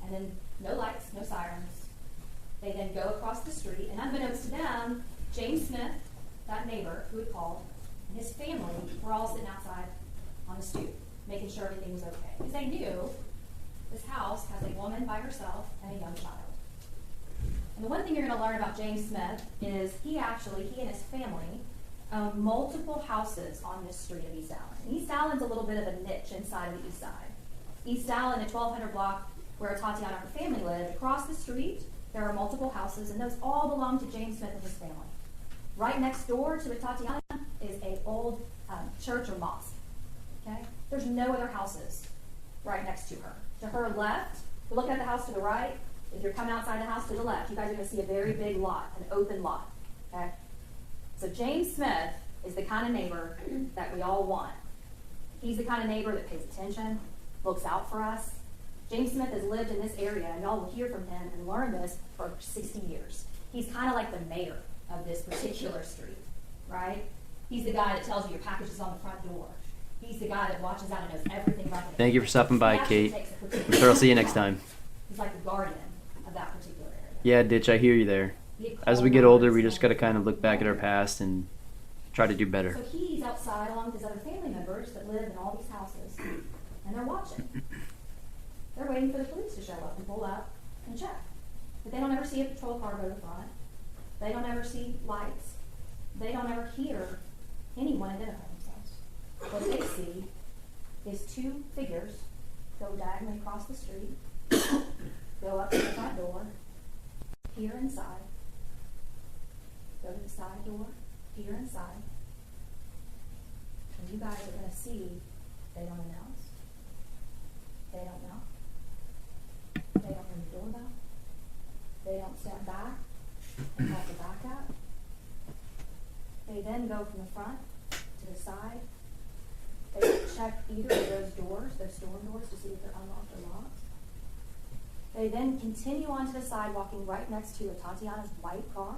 and then no lights, no sirens. They then go across the street, and unbeknownst to them, James Smith, that neighbor who had called, and his family were all sitting outside on the stoop, making sure everything was okay. Because they knew this house has a woman by herself and a young child. And the one thing you're going to learn about James Smith is he and his family own multiple houses on this street of East Allen. And East Allen's a little bit of a niche inside of the East Side. East Allen, the 1200 block where Tatiana and her family lived, across the street, there are multiple houses, and those all belong to James Smith and his family. Right next door to Tatiana is an old church or mosque. Okay? There's no other houses right next to her. To her left, if you look at the house to the right, if you're coming outside the house to the left, you guys are going to see a very big lot, an open lot. Okay? So James Smith is the kind of neighbor that we all want. He's the kind of neighbor that pays attention, looks out for us. James Smith has lived in this area, and y'all will hear from him and learn this for 60 years. He's kind of like the mayor of this particular street, right? He's the guy that tells you your package is on the front door. He's the guy that watches out and knows everything about it. Thank you for stopping by, Kate. I'm sure I'll see you next time. He's like the guardian of that particular area. Yeah, Ditch, I hear you there. As we get older, we just got to kind of look back at our past and try to do better. So he's outside along with his other family members that live in all these houses, and they're watching. They're waiting for the police to show up and pull up and check. But they don't ever see a patrol car go to the front. They don't ever see lights. They don't ever hear anyone identify themselves. What they see is two figures go diagonally across the street, go up to the front door, peer inside, go to the side door, peer inside. And you guys are going to see they don't announce. They don't knock. They don't ring the doorbell. They don't step back and call the back out. They then go from the front to the side. They check either of those doors, those storm doors, to see if they're unlocked or locked. They then continue on to the side, walking right next to Tatiana's white car.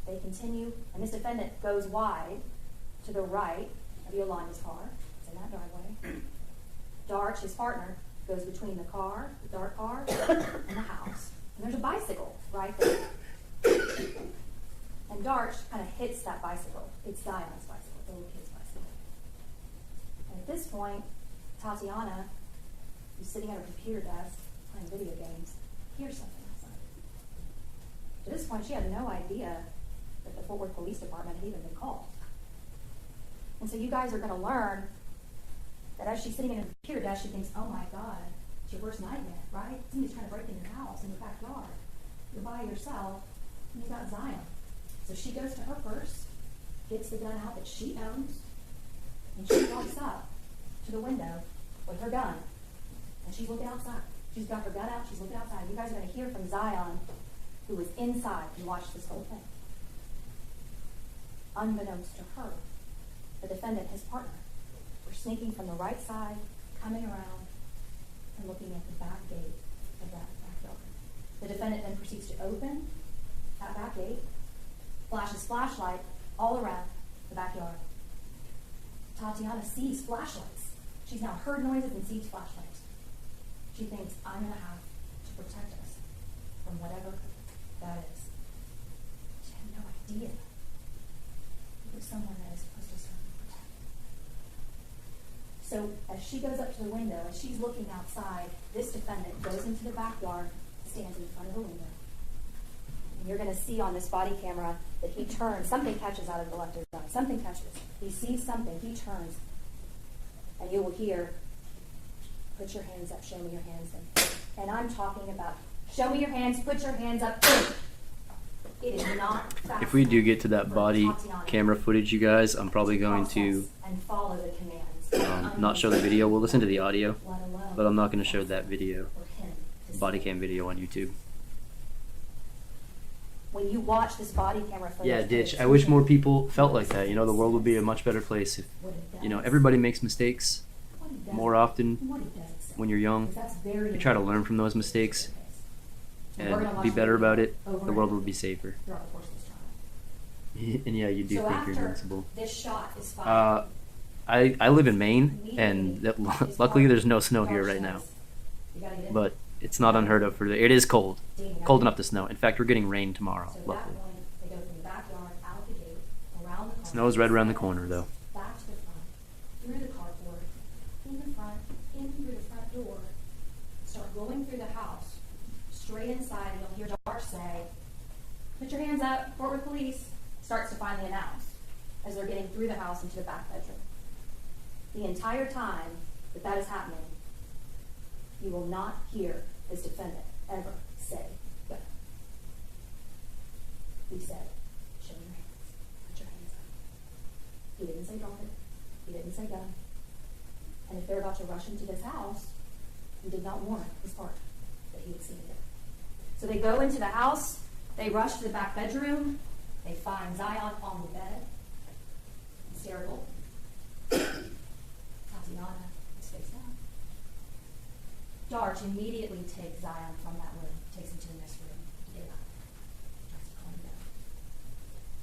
They continue, and this defendant goes wide to the right of Yolanda's car. It's in that driveway. Darch, his partner, goes between the car, the dark car, and the house. And there's a bicycle right there. And Darch kind of hits that bicycle. It's Zion's bicycle, the little kid's bicycle. And at this point, Tatiana, who's sitting at her computer desk playing video games, hears something outside. To this point, she had no idea that the Fort Worth Police Department had even been called. And so you guys are going to learn that as she's sitting in her computer desk, she thinks, oh my God, it's your worst nightmare, right? Somebody's trying to break into your house, in your backyard. You're by yourself, and you've got Zion. So she goes to her purse, gets the gun out that she owns, and she walks up to the window with her gun, and she's looking outside. She's got her gun out, she's looking outside. You guys are going to hear from Zion, who was inside and watched this whole thing. Unbeknownst to her, the defendant, his partner, were sneaking from the right side, coming around, and looking at the back gate of that backyard. The defendant then proceeds to open that back gate, flashes flashlight all around the backyard. Tatiana sees flashlights. She's now heard noises and sees flashlights. She thinks, I'm going to have to protect us from whatever that is. She had no idea it was someone that is supposed to serve and protect. So as she goes up to the window, as she's looking outside, this defendant goes into the backyard, stands in front of the window. And you're going to see on this body camera that he turns. Something catches out of the left of his eye. Something catches. He sees something. He turns. And you will hear, put your hands up, show me your hands. And I'm talking about, show me your hands, put your hands up. It is not fast. If we do get to that body camera footage, you guys, I'm probably going to and follow the commands. not show the video. We'll listen to the audio, but I'm not going to show that video, body cam video on YouTube. When you watch this body camera footage, Yeah, Ditch. I wish more people felt like that. You know, the world would be a much better place if, you know, everybody makes mistakes more often when you're young. You try to learn from those mistakes and be better about it. The world would be safer. And yeah, you do think you're invincible. This shot is fired. I live in Maine, and luckily there's no snow here right now. But It's not unheard of for it is cold. Cold enough to snow. In fact, we're getting rain tomorrow, So at that luckily. point, they go from the backyard, out the gate, around the car. Snow's right around the corner, though. Back to the front, through the carport, in the front, in through the front door, start going through the house, straight inside, and you'll hear George say, "Put your hands up, Fort Worth Police," starts to finally announce as they're getting through the house into the back bedroom. The entire time that is happening, you will not hear this defendant ever say go. He said, "Show your hands. Put your hands up." He didn't say drop it. He didn't say gun. And if they're about to rush into this house, he did not warn his partner that he would see it. So they go into the house. They rush to the back bedroom. They find Zion on the bed, hysterical. Tatiana is face down. George immediately takes Zion from that room, takes him to the next room to get him out. Tries to calm him down.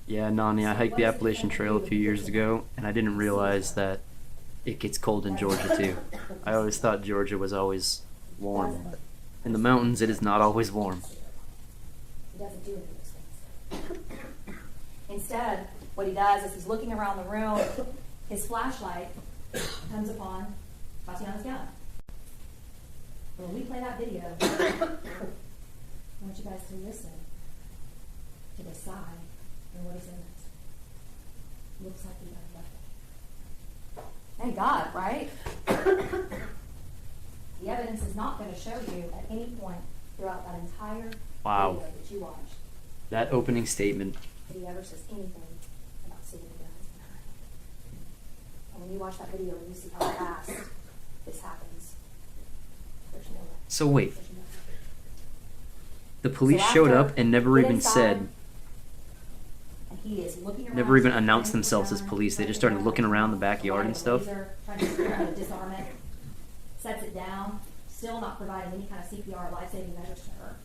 Yeah, Nani, I hiked the Appalachian Trail a few years ago, and I didn't realize that it gets cold in Georgia too. I always thought Georgia was always warm, but in the mountains it is not always warm. He doesn't do any of those things. Instead, what he does is he's looking around the room. His flashlight comes upon Tatiana's gun. When we play that video, I want you guys to listen to the side and what he says. Looks like he got a weapon. Thank God, right? The evidence is not going to show you at any point throughout that entire Wow. video that you watched That opening statement. that he ever says anything about seeing the guns behind. And when you watch that video and you see how fast this happens, there's no way. So wait, There's no way. the police So showed after up and never get even inside, said, and he is looking around, never even trying to announced put themselves as down, police. They trying just to started figure looking out around the backyard and stuff. Trying to figure out how to disarm it, sets it down, still not providing any kind of CPR or life-saving measures to her.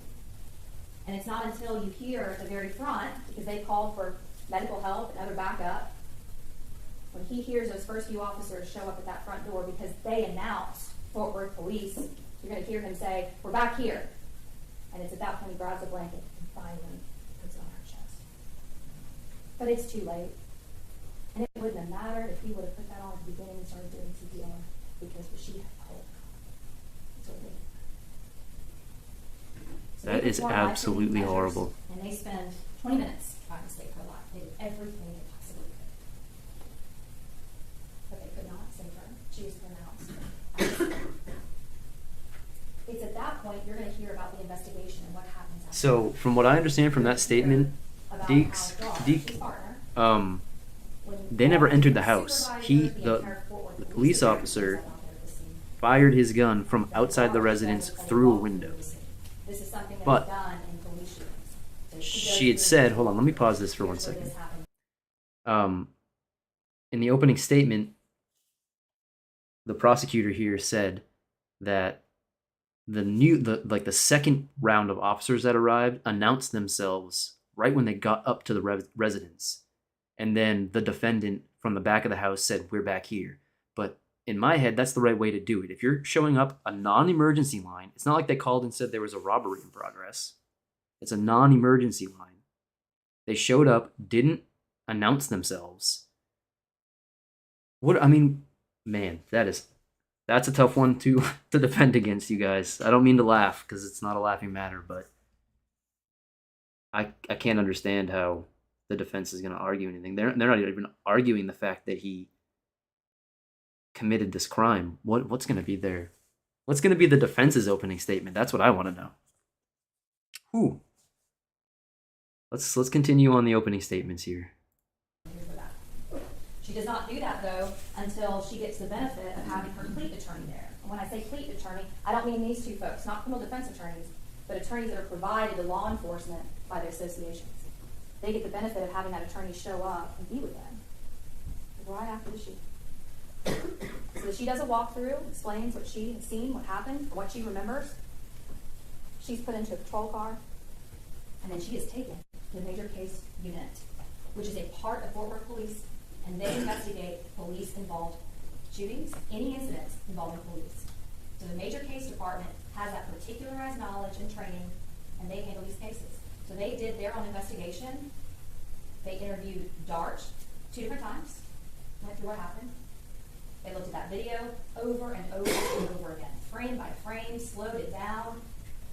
And it's not until you hear at the very front, because they called for medical help and other backup, when he hears those first few officers show up at that front door because they announced Fort Worth Police, you're going to hear him say, "We're back here." And it's at that point he grabs a blanket and finally puts it on her chest. But it's too late. And it wouldn't have mattered if he would have put that on at the beginning and started doing CPR, because she had told him. So it didn't. So That they is perform life-saving absolutely measures, horrible. And they spend 20 minutes trying to save her life. They did everything they possibly could. But they could not save her. She was pronounced. It's at that point you're going to hear about the investigation and what happens after. So from what I understand from that statement, About Deeks, how Josh, Deke, his partner, um, they never entered the house. The police officer fired his gun from outside the residence through a window. This is something that But is done in police shootings. So she had said, hold on, let me pause this for 1 second. In the opening statement, the prosecutor here said that the second round of officers that arrived announced themselves right when they got up to the residence. And then the defendant from the back of the house said, "We're back here." But in my head, that's the right way to do it. If you're showing up a non-emergency line, it's not like they called and said there was a robbery in progress. It's a non-emergency line. They showed up, didn't announce themselves. Man, that's a tough one to defend against, you guys. I don't mean to laugh because it's not a laughing matter, but I can't understand how the defense is going to argue anything. They're not even arguing the fact that he committed this crime. What's going to be there? What's going to be the defense's opening statement? That's what I want to know. Whew. Let's continue on the opening statements here. She does not do that, though, until she gets the benefit of having her cleat attorney there. And when I say cleat attorney, I don't mean these two folks, not criminal defense attorneys, but attorneys that are provided to law enforcement by their associations. They get the benefit of having that attorney show up and be with them right after the shooting. So she does a walkthrough, explains what she has seen, what happened, what she remembers. She's put into a patrol car, and then she is taken to the major case unit, which is a part of Fort Worth Police, and they investigate police-involved shootings, any incidents involving police. So the major case department has that particularized knowledge and training, and they handle these cases. So they did their own investigation. They interviewed Dart 2 different times, went through what happened. They looked at that video over and over and over again, frame by frame, slowed it down.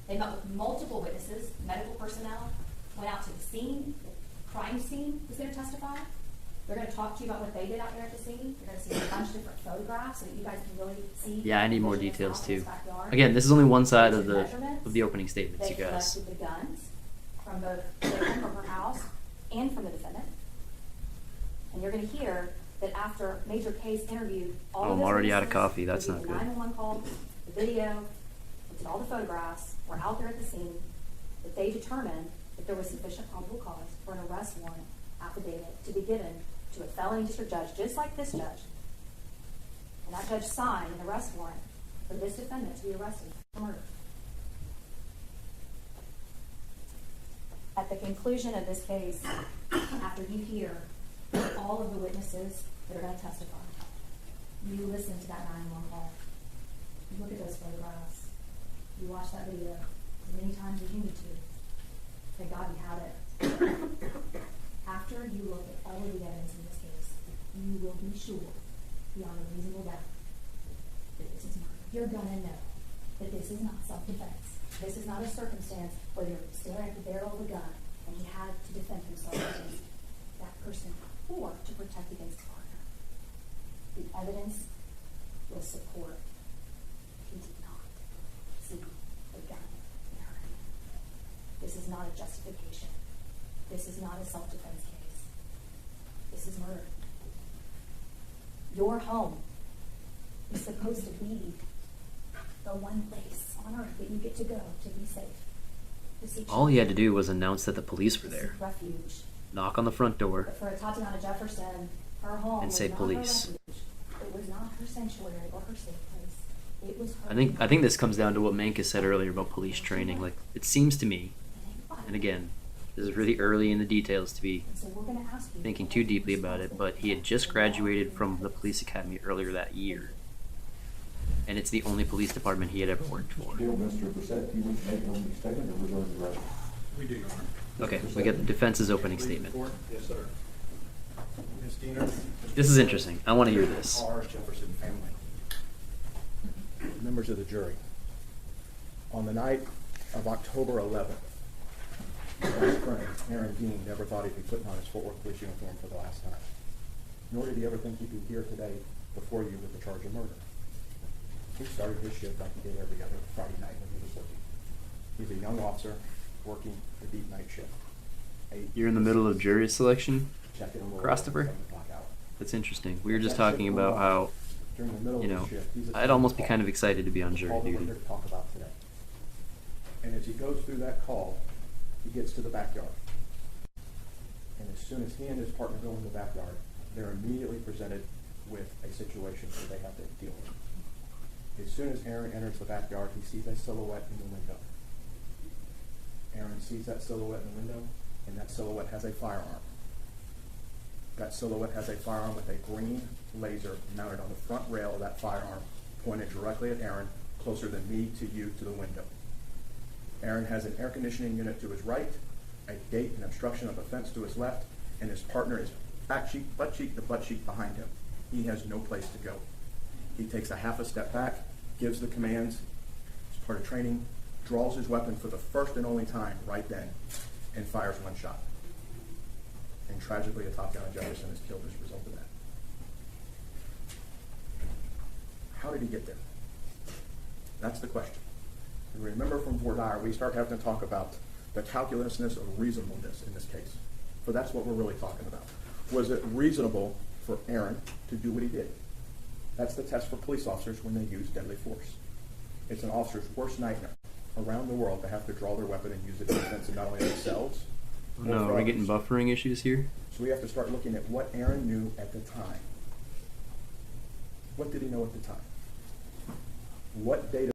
They met with multiple witnesses, medical personnel, went out to the scene. The crime scene is going to testify. They're going to talk to you about what they did out there at the scene. You're going to see a bunch of different photographs so that you guys can really see. Yeah, I need more details too. Again, this is only one side of the opening statements, you They guys. collected the guns from both Caitlin from her house and from the defendant. And you're going to hear that after Major Case interviewed all Oh, of I'm those already out of witnesses, coffee. That's not reviewed good. the 911 call, the video, looked at all the photographs, were out there at the scene, that they determined that there was sufficient probable cause for an arrest warrant affidavit to be given to a felony district judge, just like this judge. And that judge signed an arrest warrant for this defendant to be arrested for murder. At the conclusion of this case, after you hear all of the witnesses that are going to testify, you listen to that 911 call, you look at those photographs, you watch that video as many times as you need to. Thank God you have it. After you look at all of the evidence in this case, you will be sure, beyond a reasonable doubt, that this is murder. You're going to know that this is not self-defense. This is not a circumstance where you're staring at the barrel of a gun and he had to defend himself against that person or to protect against his partner. The evidence will support he did not see the gun in her hand. This is not a justification. This is not a self-defense case. This is murder. Your home is supposed to be the one place on earth that you get to go to be safe. To seek All he had to do was announce that the police were to seek there, refuge. knock on the front door, But for Tatiana Jefferson, her home and was say not police. her refuge. It was not her sanctuary or her safe place. It was her I think this comes down to what Mankus said earlier about police training. Like, it seems to me, and again, this is really early in the details to be So we're going to ask you thinking too deeply about it, but he had just graduated from the police academy earlier that year. And it's the only police department he had ever worked for. Deal, Mr. Brissett, do you wish to make an opening statement or reserve the rest? We do, Your Honor. Okay, we get the defense's opening statement. Yes, sir. Ms. Diener. This is interesting. I want to hear this. R. Jefferson family. Members of the jury. On the night of October 11th, my friend, Aaron Dean, never thought he'd be putting on his Fort Worth police uniform for the last time. Nor did he ever think he'd be here today before you with the charge of murder. He started his shift like he did every other Friday night when he was working. He's a young officer working the deep night shift. You're in the middle of jury selection, Check it in a little Christopher? 7 o'clock hour. That's interesting. We were just talking about how, During the middle you of know, the shift, he's I'd almost be kind of excited to be on jury all that we're duty. here to talk about today. And as he goes through that call, he gets to the backyard. And as soon as he and his partner go in the backyard, they're immediately presented with a situation that they have to deal with. As soon as Aaron enters the backyard, he sees a silhouette in the window. Aaron sees that silhouette in the window, and that silhouette has a firearm. That silhouette has a firearm with a green laser mounted on the front rail of that firearm, pointed directly at Aaron, closer than me to you to the window. Aaron has an air conditioning unit to his right, a gate and obstruction of a fence to his left, and his partner is butt cheek to butt cheek behind him. He has no place to go. He takes a half a step back, gives the commands, as part of training, draws his weapon for the first and only time right then, and fires one shot. And tragically, Tatiana Jefferson is killed as a result of that. How did he get there? That's the question. And remember from voir dire, we start having to talk about the calculousness of reasonableness in this case. For that's what we're really talking about. Was it reasonable for Aaron to do what he did? That's the test for police officers when they use deadly force. It's an officer's worst nightmare around the world to have to draw their weapon and use it in defense of not only themselves. No, are we getting buffering issues here? So we have to start looking at what Aaron knew at the time. What did he know at the time? What data?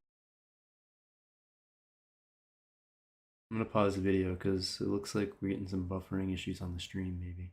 I'm going to pause the video because it looks like we're getting some buffering issues on the stream, maybe.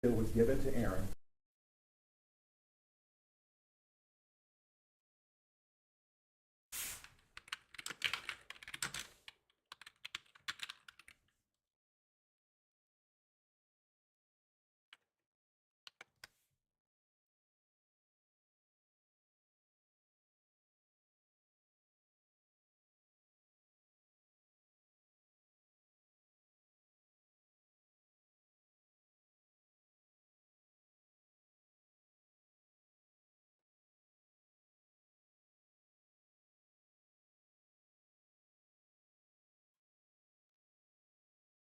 It was given to Aaron